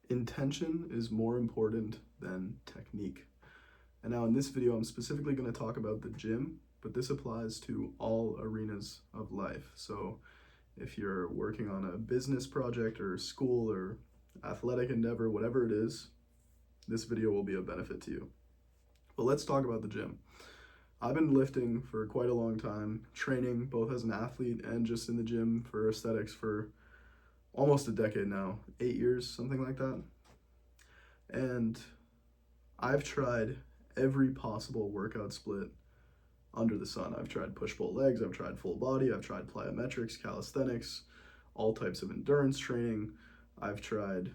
Intention is more important than technique. And now in this video, I'm specifically going to talk about the gym, but this applies to all arenas of life. So if you're working on a business project or school or athletic endeavor, whatever it is, this video will be of benefit to you. But let's talk about the gym. I've been lifting for quite a long time, training both as an athlete and just in the gym for aesthetics for almost a decade now, 8 years, something like that. And I've tried every possible workout split under the sun. I've tried push-pull legs, I've tried full body, I've tried plyometrics, calisthenics, all types of endurance training. I've tried,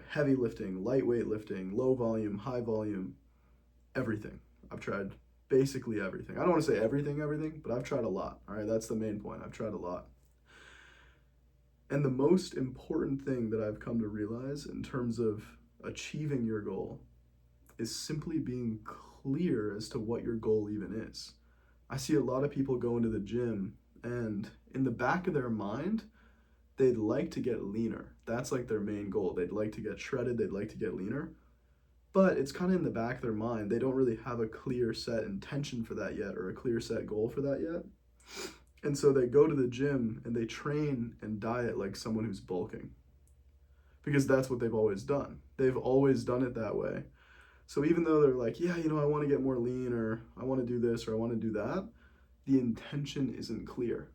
heavy lifting, lightweight lifting, low volume, high volume, everything. I've tried basically everything. I don't want to say everything, but I've tried a lot. All right, that's the main point. I've tried a lot. And the most important thing that I've come to realize in terms of achieving your goal is simply being clear as to what your goal even is. I see a lot of people go into the gym and in the back of their mind, they'd like to get leaner. That's like their main goal. They'd like to get shredded, they'd like to get leaner. But it's kind of in the back of their mind. They don't really have a clear set intention for that yet or a clear set goal for that yet. And so they go to the gym and they train and diet like someone who's bulking because that's what they've always done. They've always done it that way. So even though they're like, yeah, I want to get more lean or I want to do this or I want to do that, the intention isn't clear.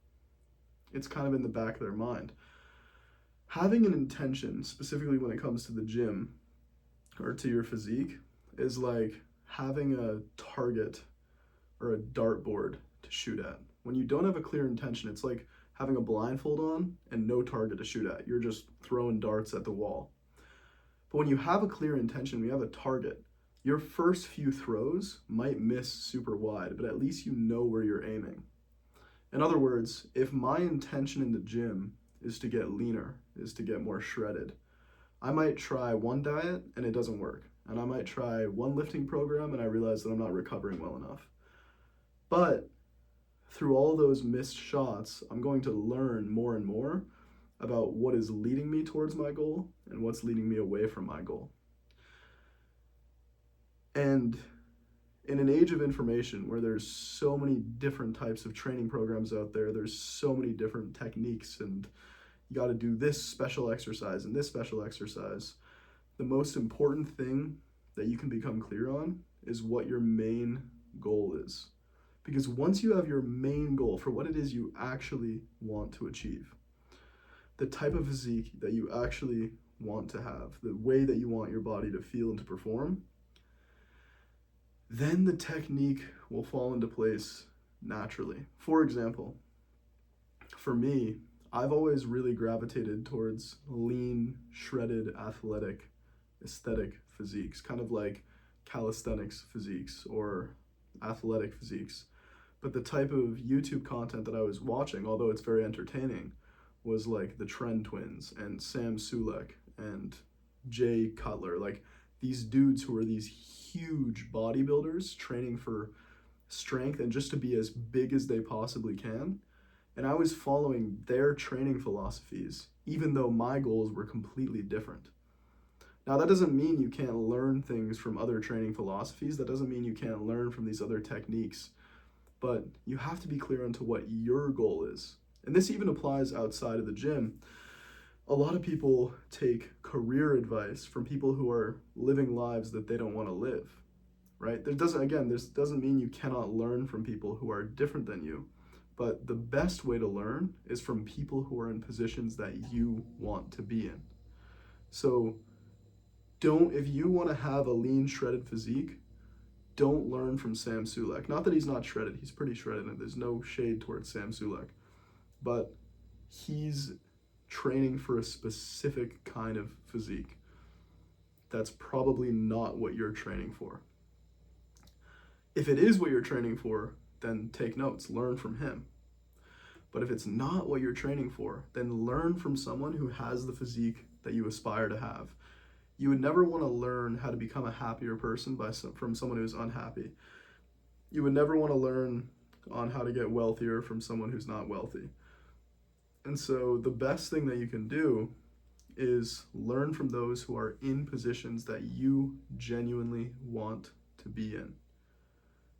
It's kind of in the back of their mind. Having an intention, specifically when it comes to the gym or to your physique, is like having a target or a dartboard to shoot at. When you don't have a clear intention, it's like having a blindfold on and no target to shoot at. You're just throwing darts at the wall. But when you have a clear intention, when you have a target, your first few throws might miss super wide, but at least you know where you're aiming. In other words, if my intention in the gym is to get leaner, is to get more shredded, I might try one diet and it doesn't work. And I might try one lifting program and I realize that I'm not recovering well enough. But through all those missed shots, I'm going to learn more and more about what is leading me towards my goal and what's leading me away from my goal. And in an age of information where there's so many different types of training programs out there, there's so many different techniques and you got to do this special exercise and this special exercise. The most important thing that you can become clear on is what your main goal is. Because once you have your main goal for what it is you actually want to achieve, the type of physique that you actually want to have, the way that you want your body to feel and to perform, then the technique will fall into place naturally. For example, for me, I've always really gravitated towards lean, shredded, athletic, aesthetic physiques, kind of like calisthenics physiques or athletic physiques. But the type of YouTube content that I was watching, although it's very entertaining, was like the Trend Twins and Sam Sulek and Jay Cutler, like these dudes who are these huge bodybuilders training for strength and just to be as big as they possibly can. And I was following their training philosophies, even though my goals were completely different. Now, that doesn't mean you can't learn things from other training philosophies. That doesn't mean you can't learn from these other techniques. But you have to be clear onto what your goal is. And this even applies outside of the gym. A lot of people take career advice from people who are living lives that they don't want to live, right? This doesn't mean you cannot learn from people who are different than you. But the best way to learn is from people who are in positions that you want to be in. So if you want to have a lean, shredded physique, don't learn from Sam Sulek. Not that he's not shredded, he's pretty shredded, and there's no shade towards Sam Sulek. But he's training for a specific kind of physique. That's probably not what you're training for. If it is what you're training for, then take notes, learn from him. But if it's not what you're training for, then learn from someone who has the physique that you aspire to have. You would never want to learn how to become a happier person from someone who's unhappy. You would never want to learn on how to get wealthier from someone who's not wealthy. And so the best thing that you can do is learn from those who are in positions that you genuinely want to be in.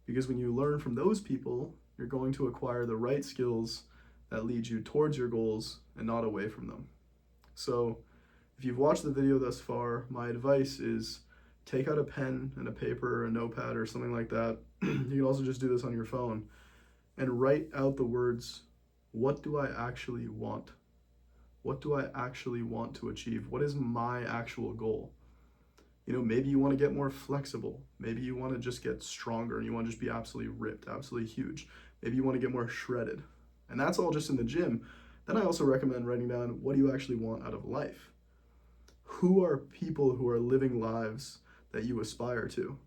Because when you learn from those people, you're going to acquire the right skills that lead you towards your goals and not away from them. So if you've watched the video thus far, my advice is take out a pen and a paper, a notepad, or something like that. You can also just do this on your phone and write out the words, what do I actually want? What do I actually want to achieve? What is my actual goal? You know, maybe you want to get more flexible. Maybe you want to just get stronger and you want to just be absolutely ripped, absolutely huge. Maybe you want to get more shredded. And that's all just in the gym. Then I also recommend writing down, what do you actually want out of life? Who are people who are living lives that you aspire to?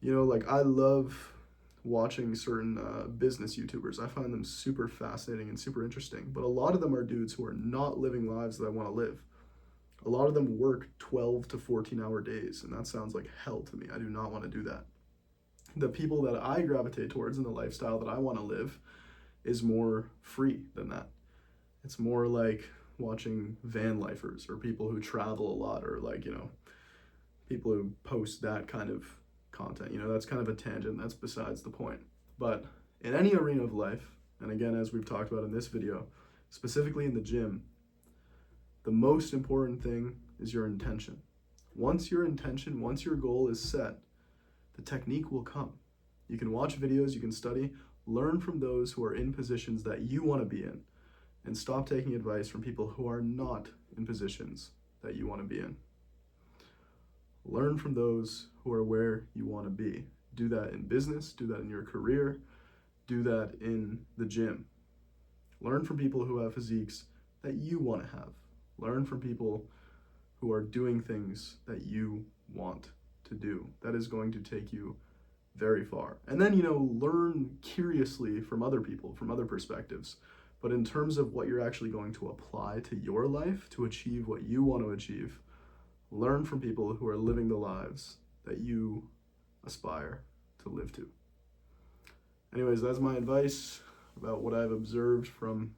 You know, like I love watching certain business YouTubers. I find them super fascinating and super interesting, but a lot of them are dudes who are not living lives that I want to live. A lot of them work 12 to 14-hour days, and that sounds like hell to me. I do not want to do that. The people that I gravitate towards in the lifestyle that I want to live is more free than that. It's more like watching van lifers or people who travel a lot, or like, you know, people who post that kind of content. You know, that's kind of a tangent, that's besides the point. But in any arena of life, and again, as we've talked about in this video, specifically in the gym, the most important thing is your intention. Once your goal is set, the technique will come. You can watch videos, you can study, learn from those who are in positions that you want to be in, and stop taking advice from people who are not in positions that you want to be in. Learn from those who are where you want to be. Do that in business, do that in your career, do that in the gym. Learn from people who have physiques that you want to have. Learn from people who are doing things that you want to do. That is going to take you very far. And then, you know, learn curiously from other people, from other perspectives. But in terms of what you're actually going to apply to your life to achieve what you want to achieve, learn from people who are living the lives that you aspire to live to. Anyways, that's my advice about what I've observed from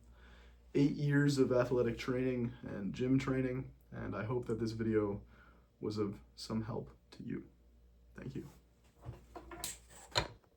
8 years of athletic training and gym training, and I hope that this video was of some help to you. Thank you.